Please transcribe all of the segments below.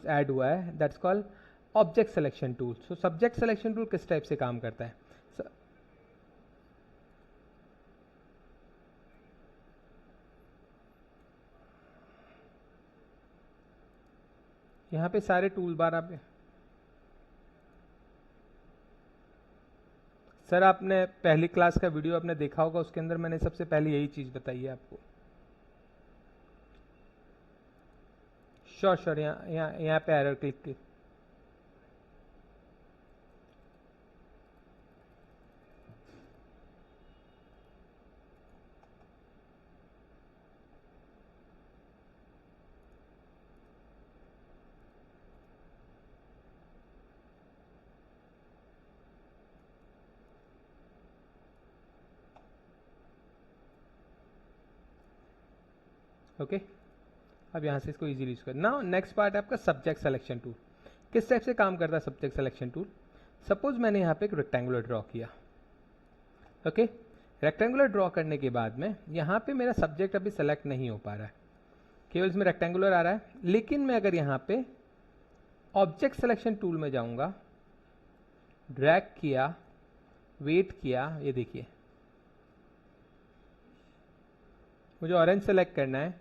Add हुआ है, that's called object selection tool. So subject selection tool किस type से काम करता है? यहाँ पे सारे टूल बार आप, सर आपने पहली क्लास का वीडियो आपने देखा होगा, उसके अंदर मैंने सबसे पहले यही चीज बताई है आपको। श्योर श्योर, यहाँ पे एरर क्लिक की। ओके अब यहाँ से इसको इजीली यूज कर। नाउ नेक्स्ट पार्ट है आपका सब्जेक्ट सिलेक्शन टूल। किस टाइप से काम करता है सब्जेक्ट सिलेक्शन टूल? सपोज मैंने यहाँ पे एक रेक्टेंगुलर ड्रॉ किया। ओके रेक्टेंगुलर ड्रॉ करने के बाद में यहाँ पे मेरा सब्जेक्ट अभी सेलेक्ट नहीं हो पा रहा है, केवल इसमें रेक्टेंगुलर आ रहा है। लेकिन मैं अगर यहाँ पे ऑब्जेक्ट सिलेक्शन टूल में जाऊंगा, ड्रैग किया, वेट किया, ये देखिए मुझे ऑरेंज सेलेक्ट करना है,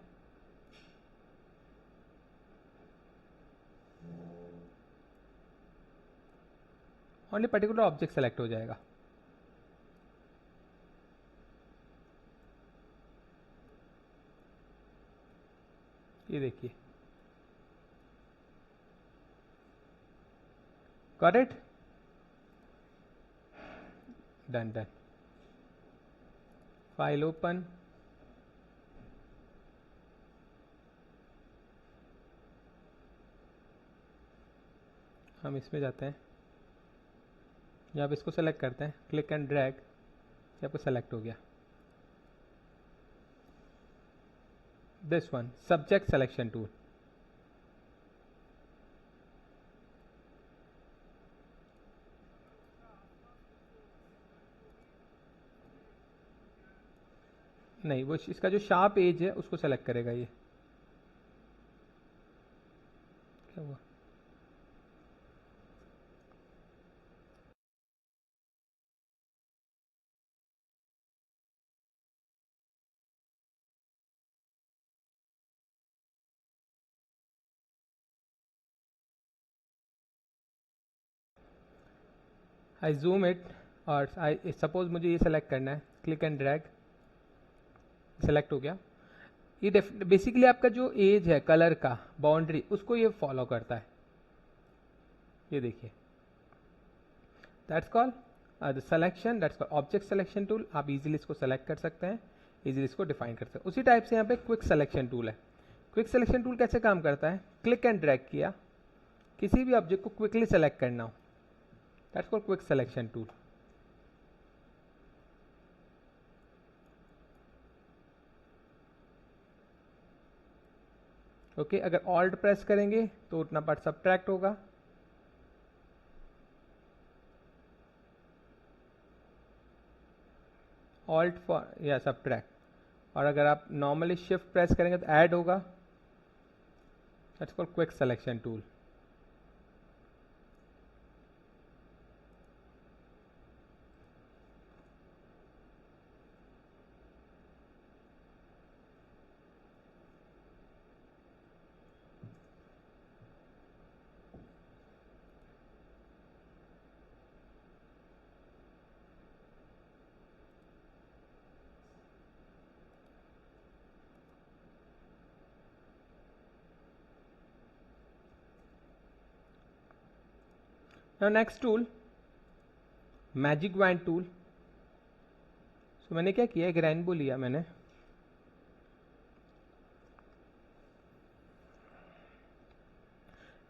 ओनली पर्टिकुलर ऑब्जेक्ट सेलेक्ट हो जाएगा। ये देखिए, got it, done done. File open, हम इसमें जाते हैं, यहाँ पे इसको सेलेक्ट करते हैं, क्लिक एंड ड्रैग, यहाँ पे सेलेक्ट हो गया। This one subject selection tool. नहीं, वो इसका जो शार्प एज है उसको सेलेक्ट करेगा। ये क्या हुआ? आई जूम इट और आई सपोज मुझे ये सेलेक्ट करना है, क्लिक एंड ड्रैग, सेलेक्ट हो गया। ये बेसिकली आपका जो एज है कलर का, बाउंड्री, उसको ये फॉलो करता है। ये देखिए, that's call the selection, that's call object selection tool. आप इजीली इसको सेलेक्ट कर सकते हैं, इजीली इसको डिफाइन कर सकते हैं। उसी टाइप से यहाँ पे क्विक सिलेक्शन टूल है। क्विक सिलेक्शन टूल कैसे काम करता है? क्लिक एंड ड्रैग किया, किसी भी ऑब्जेक्ट को क्विकली सेलेक्ट करना हो, that's called quick selection tool. Okay अगर ऑल्ट प्रेस करेंगे तो उतना पार्ट सब्ट्रैक्ट होगा। ऑल्ट फॉर या सब्ट्रैक्ट, और अगर आप नॉर्मली शिफ्ट प्रेस करेंगे तो ऐड होगा। That's called quick selection tool. Now next tool, magic wand tool. So मैंने क्या किया, एक रेनबो लिया मैंने,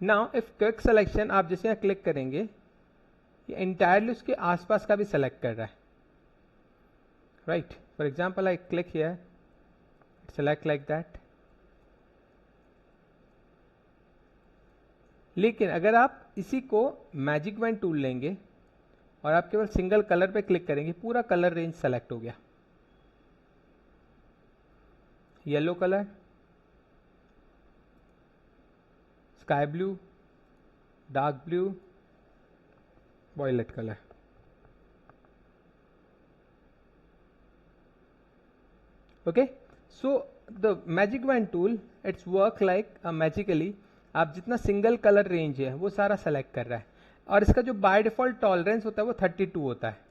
नाउ इफ क्विक सिलेक्शन आप जैसे यहाँ क्लिक करेंगे, ये इंटायरली उसके आसपास का भी सेलेक्ट कर रहा है, right. For example I click here, select like that. लेकिन अगर आप इसी को मैजिक वैन टूल लेंगे और आप केवल सिंगल कलर पे क्लिक करेंगे, पूरा कलर रेंज सेलेक्ट हो गया। Yellow colour, sky blue, dark blue, violet colour. Okay, so the magic wand tool it's work like magically, आप जितना सिंगल कलर रेंज है वो सारा सेलेक्ट कर रहा है, और इसका जो बाय डिफॉल्ट टॉलरेंस होता है वो 32 होता है।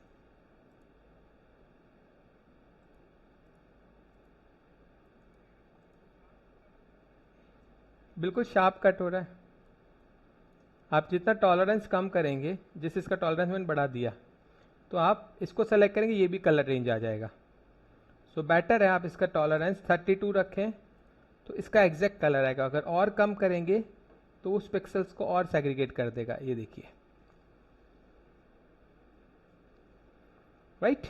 बिल्कुल शार्प कट हो रहा है। आप जितना टॉलरेंस कम करेंगे, जिस इसका टॉलरेंस मैंने बढ़ा दिया, तो आप इसको सेलेक्ट करेंगे, ये भी कलर रेंज आ जाएगा। सो बेटर है आप इसका टॉलरेंस 32 रखें, तो इसका एग्जैक्ट कलर आएगा। अगर और कम करेंगे तो उस पिक्सल्स को और सेग्रीगेट कर देगा। ये देखिए, right.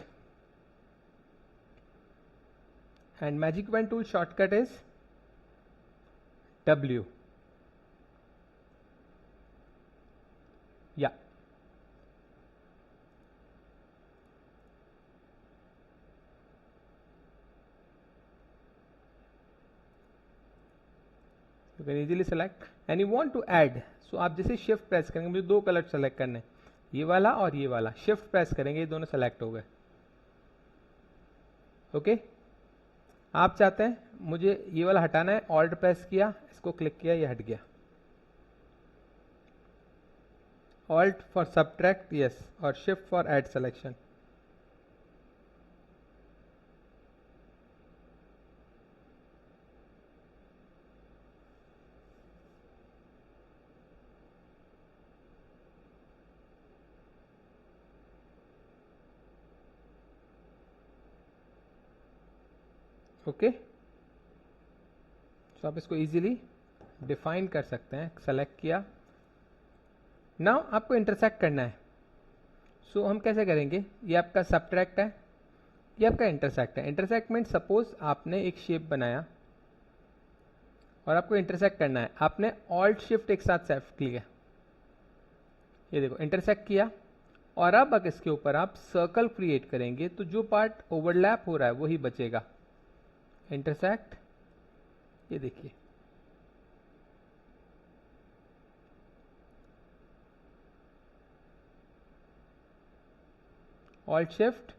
And magic wand tool shortcut is W, या you can easily select and you want to add, so आप जैसे शिफ्ट प्रेस करेंगे, मुझे दो कलर सेलेक्ट करने, ये वाला और ये वाला, शिफ्ट प्रेस करेंगे ये दोनों सेलेक्ट हो गए। ओके, आप चाहते हैं मुझे ये वाला हटाना है, ऑल्ट प्रेस किया, इसको क्लिक किया, ये हट गया। ऑल्ट फॉर सबट्रैक्ट, यस, और shift for add selection. Okay, तो आप इसको इजीली डिफाइन कर सकते हैं। सेलेक्ट किया, नाउ आपको इंटरसेक्ट करना है। सो हम कैसे करेंगे, ये आपका सबट्रैक्ट है, ये आपका इंटरसेक्ट है। इंटरसेक्ट मीन्स सपोज आपने एक शेप बनाया और आपको इंटरसेक्ट करना है, आपने ऑल्ट शिफ्ट एक साथ सेलेक्ट किया, ये देखो इंटरसेक्ट किया, और अब अगर इसके ऊपर आप सर्कल क्रिएट करेंगे तो जो पार्ट ओवरलैप हो रहा है वही बचेगा। इंटरसेक्ट, ये देखिए, ऑल्ट शिफ्ट,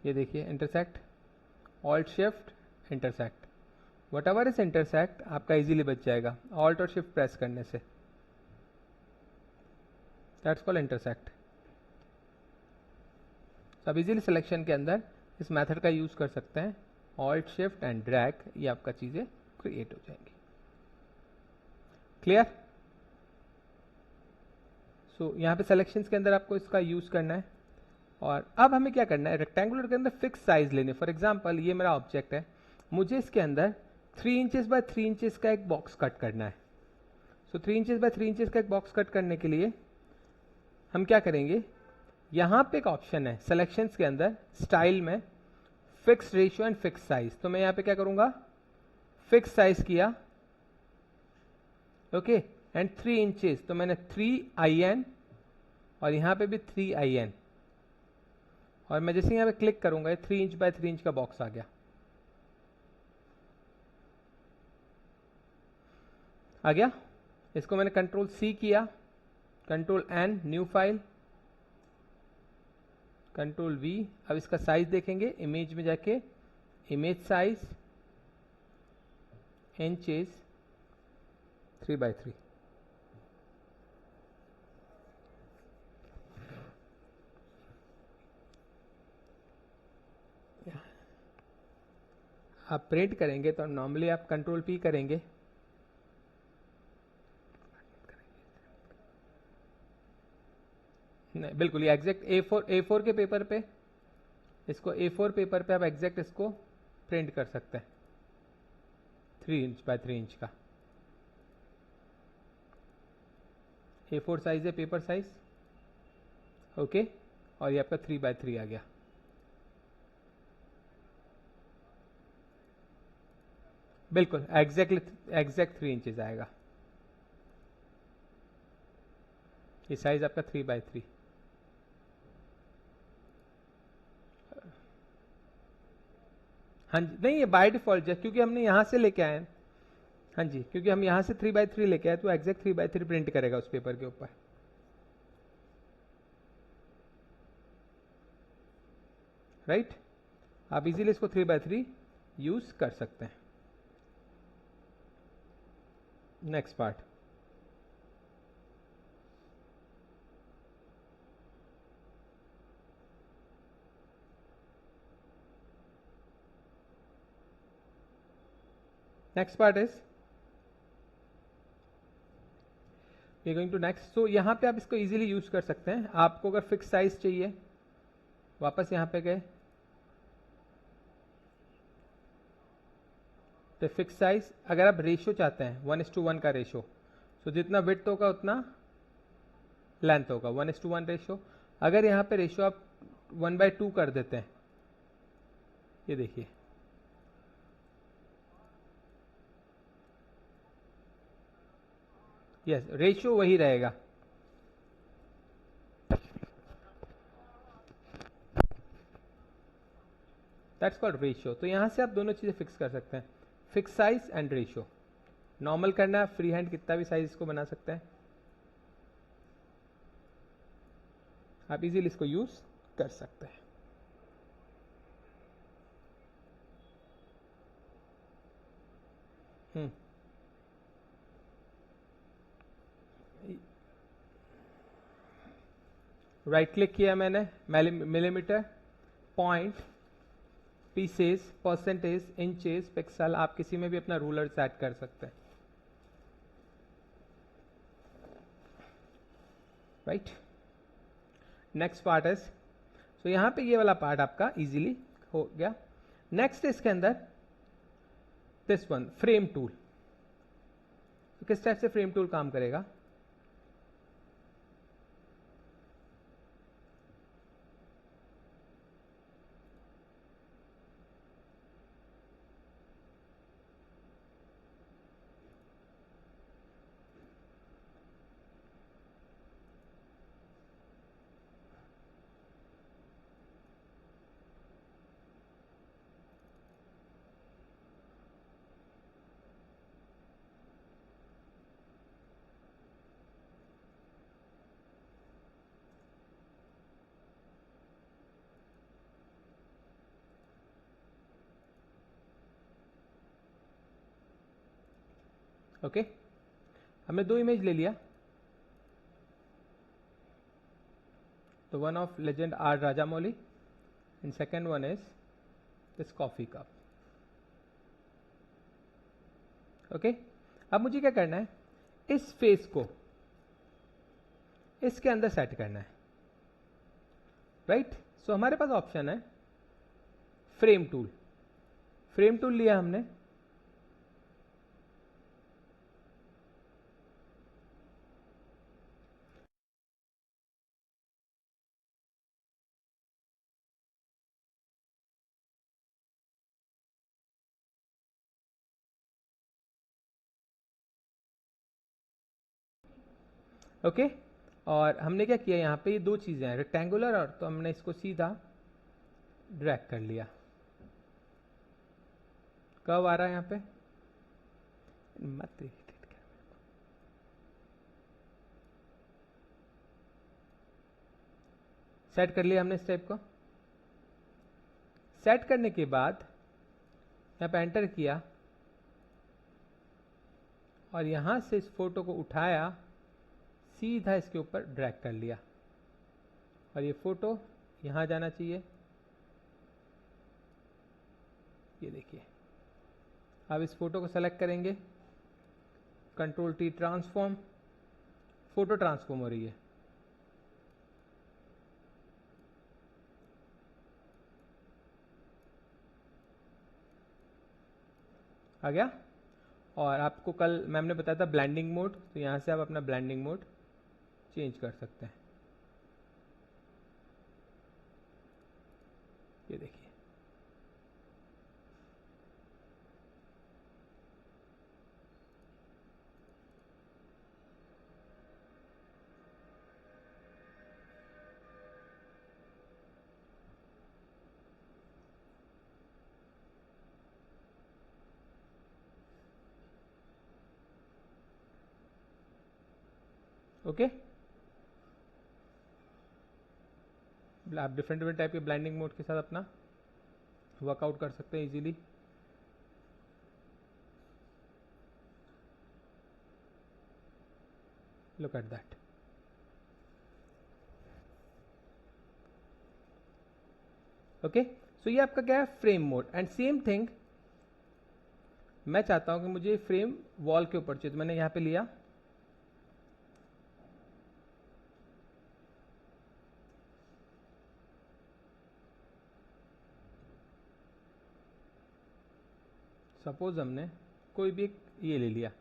ये देखिए intersect, alt shift, intersect, what ever is intersect आपका इजीली बच जाएगा ऑल्ट और शिफ्ट प्रेस करने से। That's called intersect. अब इजीली सिलेक्शन के अंदर इस मेथड का यूज कर सकते हैं, ऑल्ट शिफ्ट एंड ड्रैग, ये आपका चीजें क्रिएट हो जाएंगी। क्लियर? सो यहाँ पे सिलेक्शंस के अंदर आपको इसका यूज करना है। और अब हमें क्या करना है, रेक्टेंगुलर के अंदर फिक्स साइज लेने। फॉर एग्जांपल ये मेरा ऑब्जेक्ट है, मुझे इसके अंदर 3 इंचेस बाय 3 इंचेस का एक बॉक्स कट करना है। सो 3 इंचेस बाय 3 इंचेस का एक बॉक्स कट करने के लिए हम क्या करेंगे, यहां पे एक ऑप्शन है सिलेक्शंस के अंदर, स्टाइल में, fix ratio and fix size. तो मैं यहां पे क्या करूंगा, फिक्स साइज किया, ओके, एंड 3 इंचेस, तो मैंने 3IN और यहां पे भी 3IN, और मैं जैसे यहां पे क्लिक करूंगा, ये 3 इंच बाय 3 इंच का बॉक्स आ गया। आ गया। इसको मैंने कंट्रोल C किया, control N, new file, control V। अब इसका साइज देखेंगे, इमेज में जाके इमेज साइज इंचेस 3x3। आप प्रिंट करेंगे तो नॉर्मली आप कंट्रोल P करेंगे, नहीं बिल्कुल ये एग्जैक्ट A4 के पेपर पे, इसको A4 पेपर पे आप एग्जैक्ट इसको प्रिंट कर सकते हैं, 3 इंच बाय 3 इंच का A4 साइज है, पेपर साइज, ओके। और ये आपका 3x3 आ गया। बिल्कुल एग्जैक्ट 3 इंचेस आएगा। ये साइज आपका 3x3। हाँ जी, नहीं ये बाय डिफॉल्ट है, क्योंकि हमने यहां से लेके आए हैं, हाँ जी, क्योंकि हम यहाँ से 3/3 लेके आए तो एग्जैक्ट 3/3 प्रिंट करेगा उस पेपर के ऊपर। राइट, आप इजीली इसको 3/3 यूज कर सकते हैं। Next part, next part is we going to next. तो यहाँ पे आप इसको इजीली यूज कर सकते हैं। आपको अगर फिक्स साइज चाहिए, वापस यहाँ पे गए तो फिक्स साइज, अगर आप रेशियो चाहते हैं 1:1 का रेशियो, तो जितना विड्थ होगा उतना लेंथ होगा, 1:1 रेशियो। अगर यहाँ पे रेशियो आप 1/2 कर देते हैं, ये देखिए, यस रेशियो वही रहेगा। That's called ratio. तो यहां से आप दोनों चीजें फिक्स कर सकते हैं, fix size and ratio. Normal करना है, फ्री हैंड कितना भी साइज इसको बना सकते हैं, आप इजीली इसको यूज कर सकते हैं। राइट क्लिक किया मैंने, millimetre, point, pieces, percentage, inches, pixel, आप किसी में भी अपना रूलर सेट कर सकते हैं। राइट, नेक्स्ट पार्ट इज, तो यहां पे ये वाला पार्ट आपका इजीली हो गया। नेक्स्ट इसके अंदर दिस वन, फ्रेम टूल। तो किस टाइप से फ्रेम टूल काम करेगा, ओके हमने दो इमेज ले लिया, तो one of legend are Rajamouli and second one is this coffee cup. Okay, अब मुझे क्या करना है, इस फेस को इसके अंदर सेट करना है। राइट, सो हमारे पास ऑप्शन है फ्रेम टूल। फ्रेम टूल लिया हमने, ओके और हमने क्या किया, यहाँ पे ये दो चीजें हैं, रेक्टेंगुलर और, तो हमने इसको सीधा ड्रैग कर लिया। कब आ रहा है यहाँ पे, मत सेट कर लिया हमने इस टाइप को। सेट करने के बाद यहाँ पे एंटर किया और यहां से इस फोटो को उठाया, सीधा इसके ऊपर ड्रैग कर लिया और ये फोटो यहां जाना चाहिए। ये देखिए, अब इस फोटो को सेलेक्ट करेंगे, control T transform, photo transform हो रही है। आ गया। और आपको कल मैम ने बताया था ब्लेंडिंग मोड, तो यहां से आप अपना ब्लेंडिंग मोड चेंज कर सकते हैं। ये देखिए, ओके, आप डिफरेंट डिफरेंट टाइप के ब्लाइंडिंग मोड के साथ अपना वर्कआउट कर सकते हैं easily. Look at that. Okay, so ये आपका क्या है, frame mode. And same thing मैं चाहता हूं कि मुझे फ्रेम वॉल के ऊपर चाहिए, तो मैंने यहां पे लिया, सपोज हमने कोई भी एक ये ले लिया,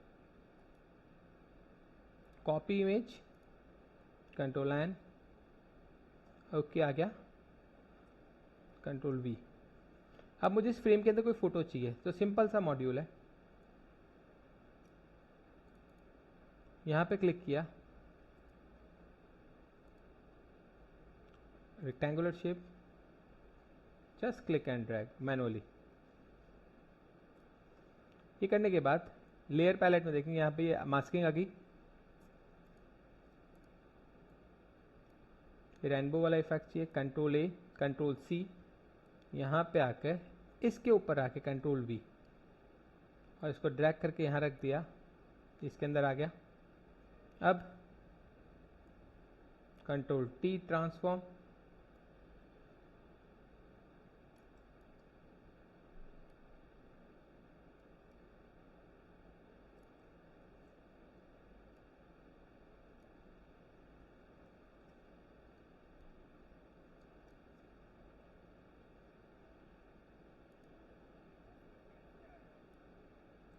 copy image, control N, okay आ गया, कंट्रोल वी। अब मुझे इस फ्रेम के अंदर कोई फोटो चाहिए, तो सिंपल सा मॉड्यूल है, यहां पे क्लिक किया, rectangular shape, just click and drag manually. ये करने के बाद लेयर पैलेट में देखेंगे, यहां पे ये मास्किंग आ गई, रेनबो वाला इफेक्ट चाहिए, कंट्रोल ए, कंट्रोल सी, यहां पे आकर इसके ऊपर आके कंट्रोल वी, और इसको ड्रैग करके यहां रख दिया, इसके अंदर आ गया। अब control T, transform,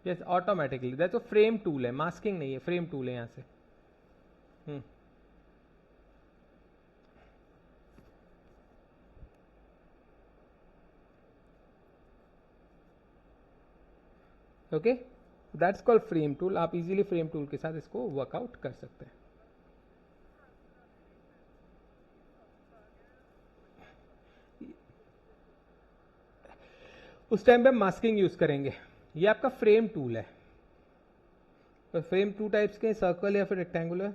yes automatically, that तो फ्रेम टूल है, मास्किंग नहीं है, फ्रेम टूल है यहां से। Okay, that's called frame tool. आप इजीली फ्रेम टूल के साथ इसको वर्कआउट कर सकते हैं। उस टाइम पे हम मास्किंग यूज करेंगे। ये आपका फ्रेम टूल है, तो फ्रेम टू टाइप्स के, सर्कल या फिर rectangular,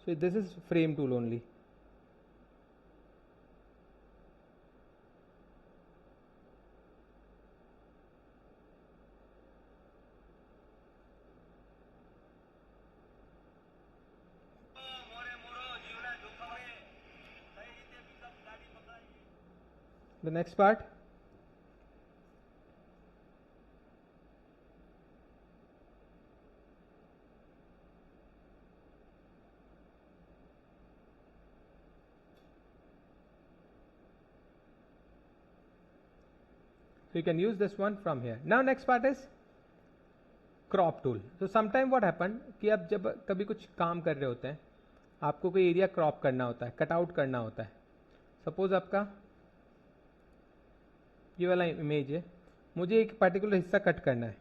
so this is frame tool only. The next part, so you can use this one from here. Now next part is crop tool. So sometime what happen कि आप जब कभी कुछ काम कर रहे होते हैं, आपको कोई एरिया क्रॉप करना होता है, कट आउट करना होता है। सपोज आपका ये वाला इमेज है, मुझे एक पर्टिकुलर हिस्सा कट करना है,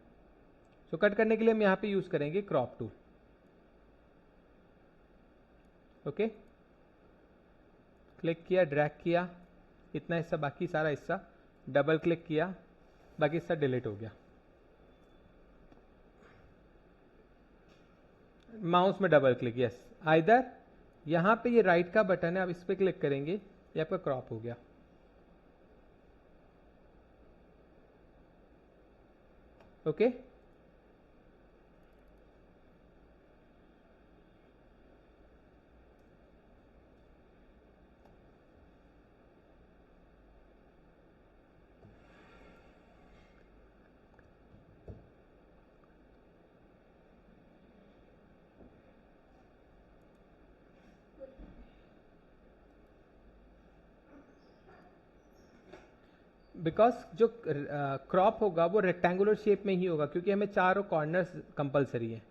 तो कट करने के लिए हम यहां पे यूज करेंगे क्रॉप टूल। ओके, क्लिक किया, ड्रैग किया, इतना हिस्सा, बाकी सारा हिस्सा, डबल क्लिक किया, बाकी हिस्सा डिलीट हो गया। माउस में डबल क्लिक, यस, आइदर यहां पे ये राइट का बटन है, आप इस पे क्लिक करेंगे, ये आपका क्रॉप हो गया। ओके, बिकॉज जो क्रॉप होगा वो रेक्टेंगुलर शेप में ही होगा, क्योंकि हमें चारों कॉर्नर्स कंपलसरी है।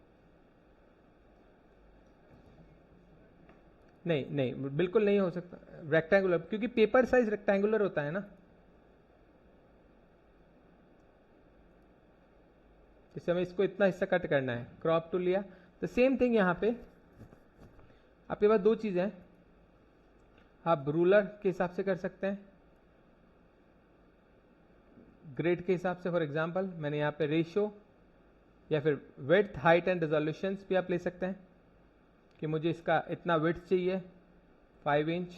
नहीं नहीं, बिल्कुल नहीं हो सकता रेक्टेंगुलर, क्योंकि पेपर साइज रेक्टेंगुलर होता है ना। जैसे हमें इसको इतना हिस्सा कट करना है, क्रॉप टू लिया, तो सेम थिंग यहां पे आपके पास दो चीजें हैं, आप रूलर के हिसाब से कर सकते हैं, ग्रेड के हिसाब से। फॉर एग्जांपल मैंने यहाँ पे रेशियो या फिर विड्थ, हाइट एंड रेजोल्यूशन भी आप ले सकते हैं। कि मुझे इसका इतना विड्थ चाहिए 5 इंच,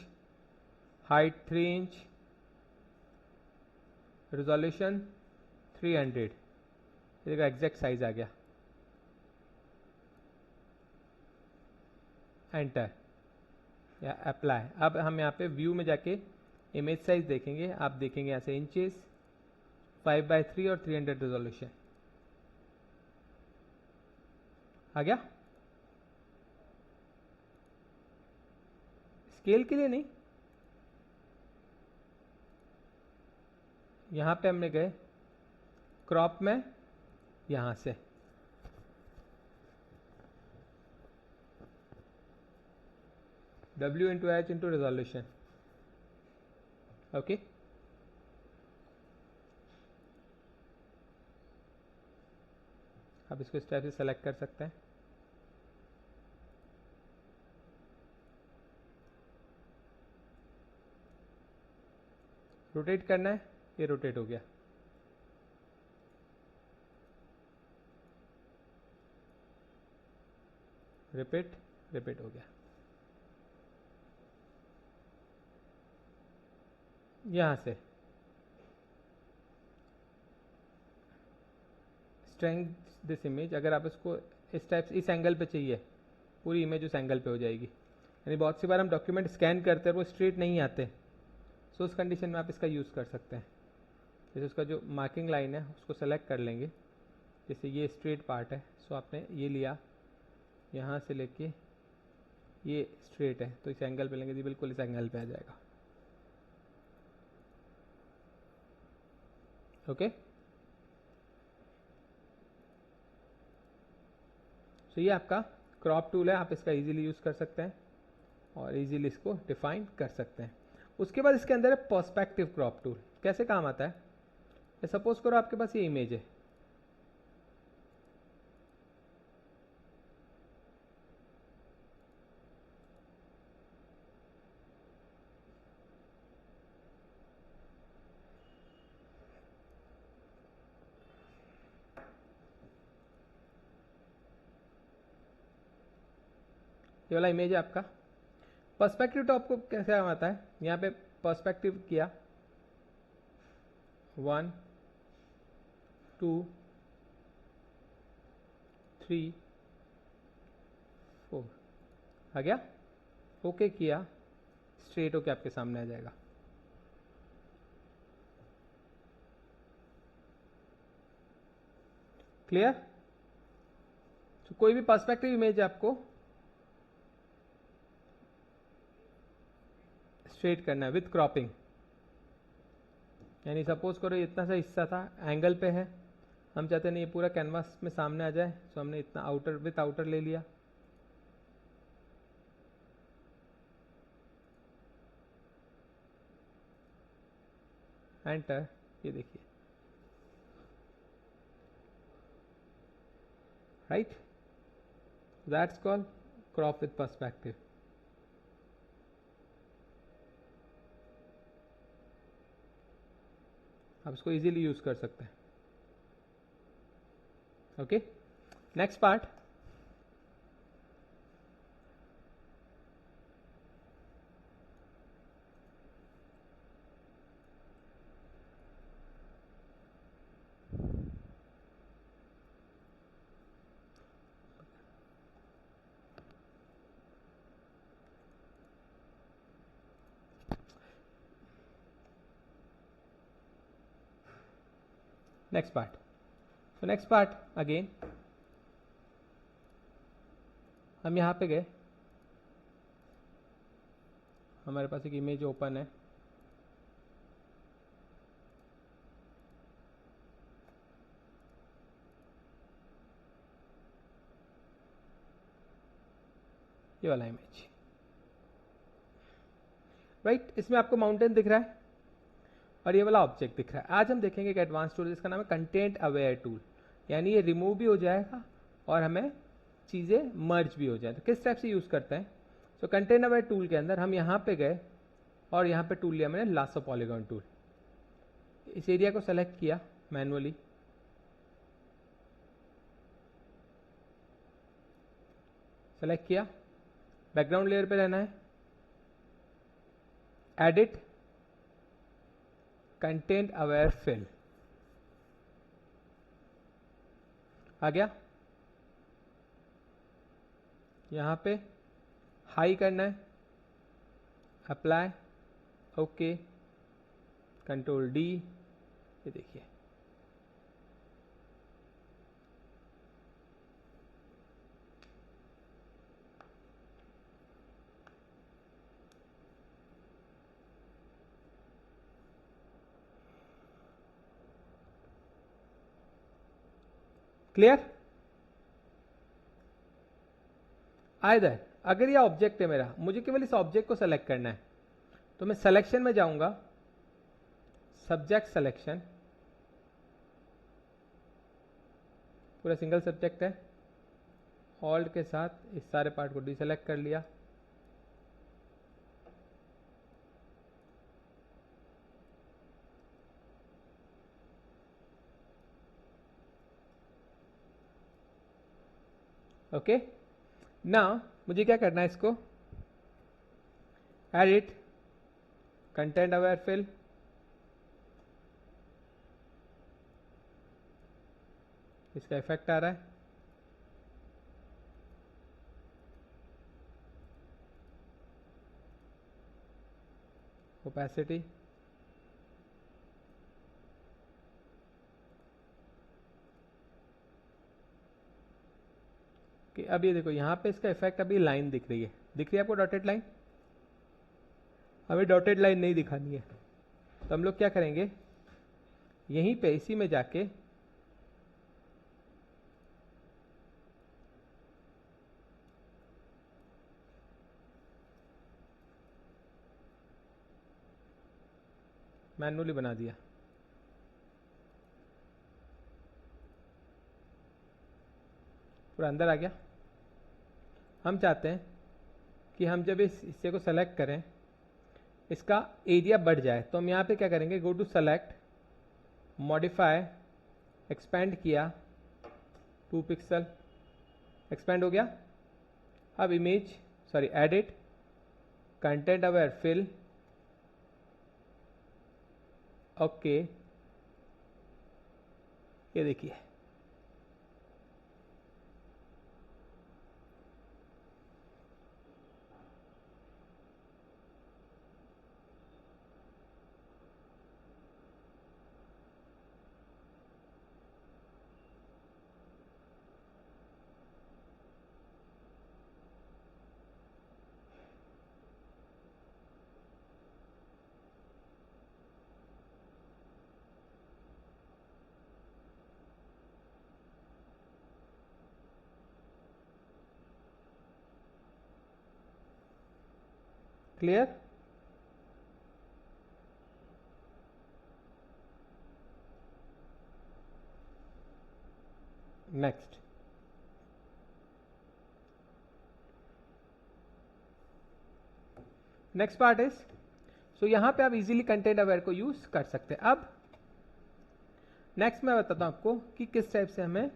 हाइट 3 इंच, रिजोल्यूशन 300, इसका एग्जैक्ट साइज आ गया। एंटर या अप्लाई। अब हम यहाँ पे व्यू में जाके इमेज साइज देखेंगे। आप देखेंगे यहाँ से इंचेस, 5/3 और 300 रिजोल्यूशन आ गया। स्केल के लिए नहीं, यहां पे हमने गए क्रॉप में, यहां से W into H into resolution. Okay, आप इसको इस टाइप से सेलेक्ट कर सकते हैं। रोटेट करना है, ये रोटेट हो गया। रिपीट, रिपीट हो गया। यहां से स्ट्रेंथ दिस इमेज, अगर आप इसको इस टाइप से इस एंगल पे चाहिए, पूरी इमेज उस एंगल पे हो जाएगी। यानी बहुत सी बार हम डॉक्यूमेंट स्कैन करते हैं वो स्ट्रेट नहीं आते, सो उस कंडीशन में आप इसका यूज़ कर सकते हैं। जैसे उसका जो मार्किंग लाइन है उसको सेलेक्ट कर लेंगे, जैसे ये स्ट्रेट पार्ट है, सो आपने ये लिया, यहाँ से लेके ये स्ट्रेट है, तो इस एंगल पे लेंगे जी, बिल्कुल इस एंगल पे आ जाएगा। ओके, तो ये आपका क्रॉप टूल है, आप इसका इजीली यूज़ कर सकते हैं और इजीली इसको डिफाइन कर सकते हैं। उसके बाद इसके अंदर है पर्सपेक्टिव क्रॉप टूल। कैसे काम आता है, सपोज करो आपके पास ये इमेज है, ये वाला इमेज है आपका। पर्सपेक्टिव तो आपको कैसे काम आता है, यहाँ पे पर्सपेक्टिव किया, 1 2 3 4 आ गया। ओके किया, स्ट्रेट होके आपके सामने आ जाएगा। क्लियर। तो कोई भी पर्सपेक्टिव इमेज आपको स्ट्रेट करना है विथ क्रॉपिंग। यानी सपोज करो इतना सा हिस्सा था, एंगल पे है, हम चाहते नहीं ये पूरा कैनवास में सामने आ जाए, तो हमने इतना आउटर विथ आउटर ले लिया। एंटर, ये देखिए, right, that's called crop with perspective. आप इसको इजीली यूज कर सकते हैं। Okay, next part, next part. तो नेक्स्ट पार्ट अगेन हम यहां पे गए, हमारे पास एक इमेज ओपन है, ये वाला इमेज, राइट। इसमें आपको माउंटेन दिख रहा है और ये वाला ऑब्जेक्ट दिख रहा है। आज हम देखेंगे एक एडवांस टूल जिसका नाम है कंटेंट अवेयर टूल। यानी ये रिमूव भी हो जाएगा और हमें चीज़ें मर्ज भी हो जाए। तो किस टाइप से यूज़ करते हैं, तो कंटेंट अवेयर टूल के अंदर हम यहाँ पे गए और यहाँ पे टूल लिया मैंने लासो पॉलीगॉन टूल। इस एरिया को सेलेक्ट किया मैनुअली, सेलेक्ट किया, बैकग्राउंड लेयर पे रहना है, एडिट कंटेंट अवेयर फिल, आ गया। यहां पे हाई करना है, अप्लाई, ओके, कंट्रोल डी, ये देखिए क्लियर। आइदर अगर ये ऑब्जेक्ट है मेरा, मुझे केवल इस ऑब्जेक्ट को सेलेक्ट करना है, तो मैं सिलेक्शन में जाऊंगा, सब्जेक्ट सिलेक्शन, पूरा सिंगल सब्जेक्ट है, ऑल्ट के साथ इस सारे पार्ट को डिसेलेक्ट कर लिया, ओके। नाउ मुझे क्या करना है, इसको एडिट कंटेंट अवेयर फिल, इसका इफेक्ट आ रहा है, ओपेसिटी, कि अब ये देखो यहां पे इसका इफेक्ट, अभी लाइन दिख रही है आपको डॉटेड लाइन, हमें डॉटेड लाइन नहीं दिखानी है, तो हम लोग क्या करेंगे, यहीं पे इसी में जाके मैनुअली बना दिया, पूरा अंदर आ गया। हम चाहते हैं कि हम जब इस हिस्से को सेलेक्ट करें, इसका एरिया बढ़ जाए, तो हम यहाँ पे क्या करेंगे, go to select, modify, expand किया 2 पिक्सल, एक्सपेंड हो गया। अब image, sorry edit content aware fill, okay, ये देखिए clear. Next, next part is, so यहां पे आप इजीली कंटेंट अवेयर को यूज कर सकते हैं। अब नेक्स्ट मैं बताता हूं आपको कि किस टाइप से हमें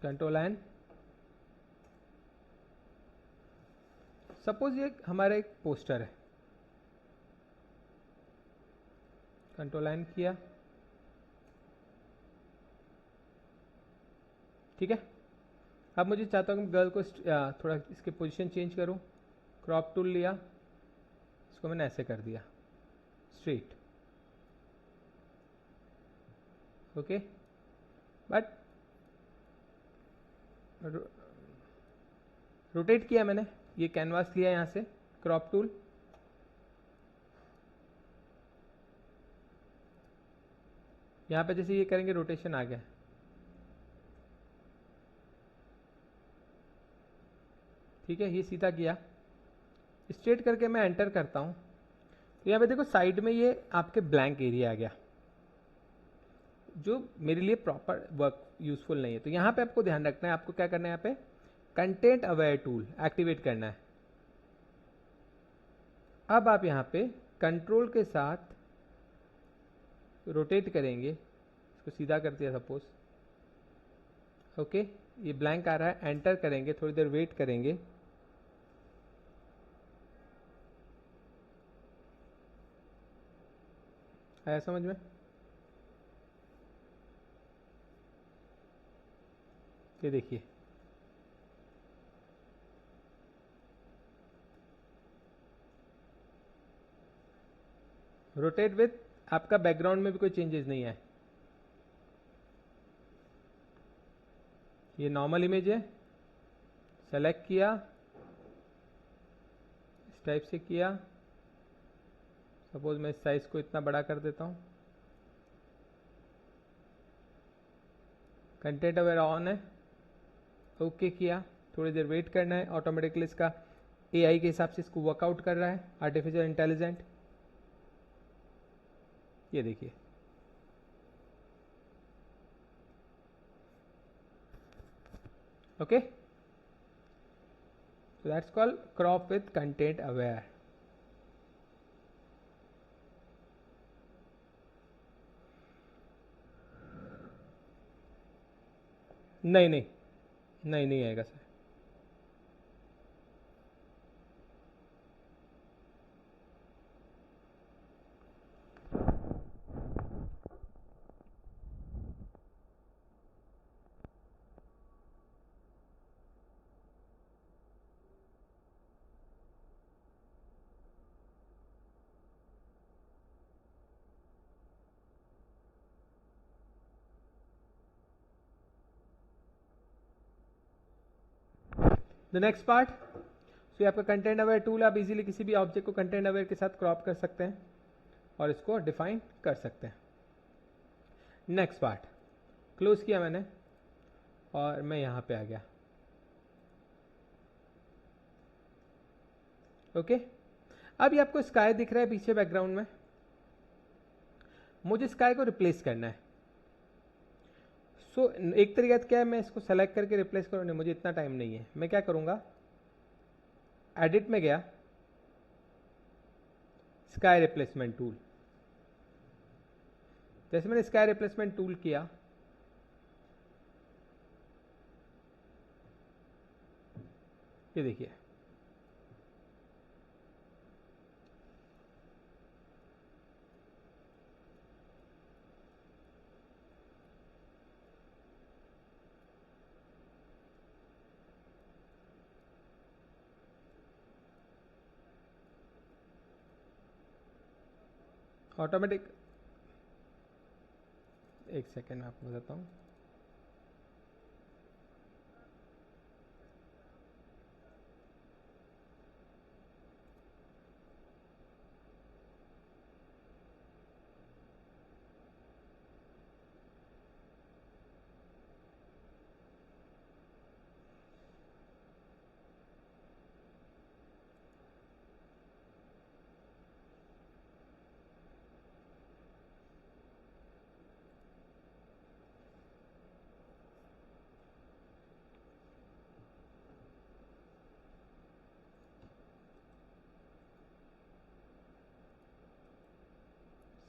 कंट्रोल एन, सपोज ये हमारा एक पोस्टर है, कंट्रोल एन किया, ठीक है। अब मुझे चाहता हूं कि गर्ल को थोड़ा इसके पोजीशन चेंज करूं, क्रॉप टूल लिया, इसको मैंने ऐसे कर दिया स्ट्रेट, ओके, बट रोटेट किया मैंने, ये कैनवास लिया यहां से, क्रॉप टूल, यहां पे जैसे ये करेंगे रोटेशन आ गया, ठीक है, ये सीधा किया, स्ट्रेट करके मैं एंटर करता हूं, तो यहां पे देखो साइड में ये आपके ब्लैंक एरिया आ गया, जो मेरे लिए प्रॉपर वर्क यूजफुल नहीं है। तो यहाँ पे आपको ध्यान रखना है, आपको क्या करना है, यहाँ पे कंटेंट अवेयर टूल एक्टिवेट करना है। अब आप यहाँ पे कंट्रोल के साथ रोटेट करेंगे, इसको सीधा कर दिया सपोज, ओके, ये ब्लैंक आ रहा है, एंटर करेंगे, थोड़ी देर वेट करेंगे, आया समझ में? ये देखिए, रोटेट विथ, आपका बैकग्राउंड में भी कोई चेंजेस नहीं है। ये नॉर्मल इमेज है, सेलेक्ट किया, इस टाइप से किया, सपोज मैं इस साइज को इतना बड़ा कर देता हूं, कंटेंट अवेयर ऑन है, ओके किया, थोड़ी देर वेट करना है, ऑटोमेटिकली इसका एआई के हिसाब से इसको वर्कआउट कर रहा है, आर्टिफिशियल इंटेलिजेंट। ये देखिए, okay, so that's called crop with content aware। नहीं नहीं नहीं, नहीं आएगा सर। द नेक्स्ट पार्ट, सो ये आपका कंटेंट अवेयर टूल, आप इजीली किसी भी ऑब्जेक्ट को कंटेंट अवेयर के साथ क्रॉप कर सकते हैं और इसको डिफाइन कर सकते हैं। नेक्स्ट पार्ट, क्लोज किया मैंने और मैं यहां पे आ गया, ओके। अब ये आपको स्काई दिख रहा है पीछे बैकग्राउंड में, मुझे स्काई को रिप्लेस करना है। सो एक तरीका क्या है, मैं इसको सेलेक्ट करके रिप्लेस करूँ, नहीं मुझे इतना टाइम नहीं है, मैं क्या करूंगा, एडिट में गया, स्काई रिप्लेसमेंट टूल, जैसे मैंने स्काई रिप्लेसमेंट टूल किया, ये देखिए, ऑटोमेटिक, एक सेकेंड मैं आपको बताता हूँ,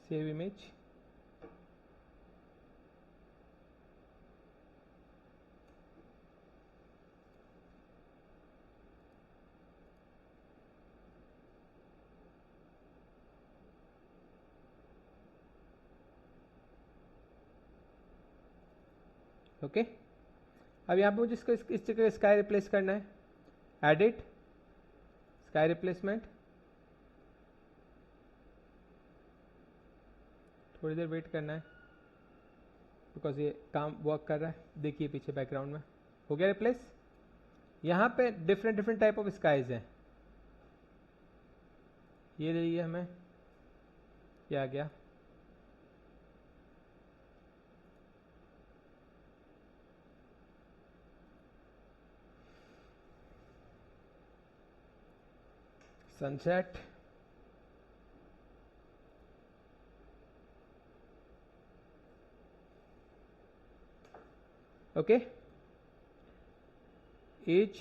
सेव इमेज, ओके। अब यहाँ पे मुझे इसको इस जगह स्काई रिप्लेस करना है, एडिट, स्काई रिप्लेसमेंट, थोड़ी देर वेट करना है बिकॉज ये काम वर्क कर रहा है, देखिए पीछे बैकग्राउंड में हो गया रिप्लेस। यहाँ पे different different type of skies हैं, ये रही है हमें, ये आ गया, sunset, okay, edge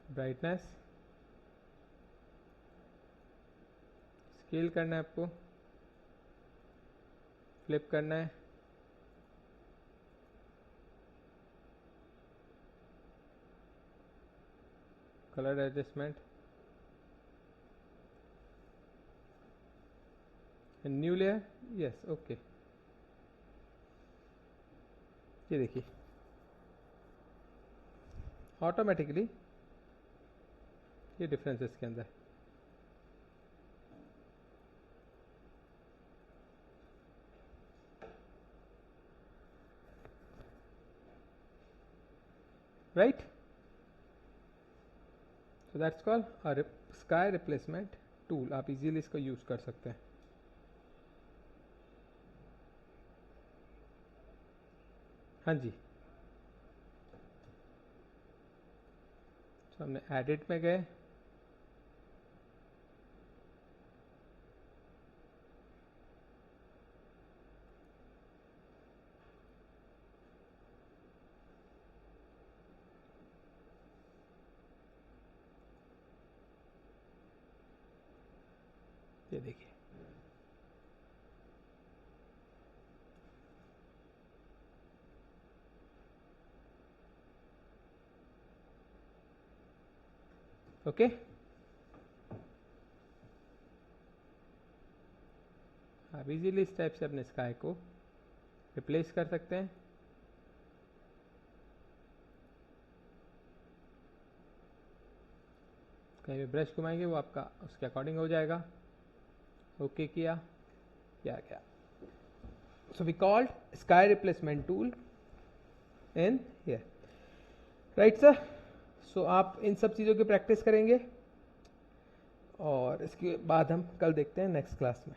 brightness scale करना है आपको, फ्लिप करना है, colour adjustment, new layer, yes okay. ये देखिए ऑटोमेटिकली ये डिफरेंस इसके अंदर। Right, so that's called sky replacement tool. आप इजीली इसको यूज कर सकते हैं। हाँ जी, तो हमने एडिट में गए, ये देखिए ओके। आप इजीली इस टाइप से अपने स्काई को रिप्लेस कर सकते हैं। कहीं भी ब्रश घुमाएंगे वो आपका उसके अकॉर्डिंग हो जाएगा। ओके किया, क्या गया। So we called sky replacement tool in here, right sir. So आप इन सब चीज़ों की प्रैक्टिस करेंगे और इसके बाद हम कल देखते हैं नेक्स्ट क्लास में।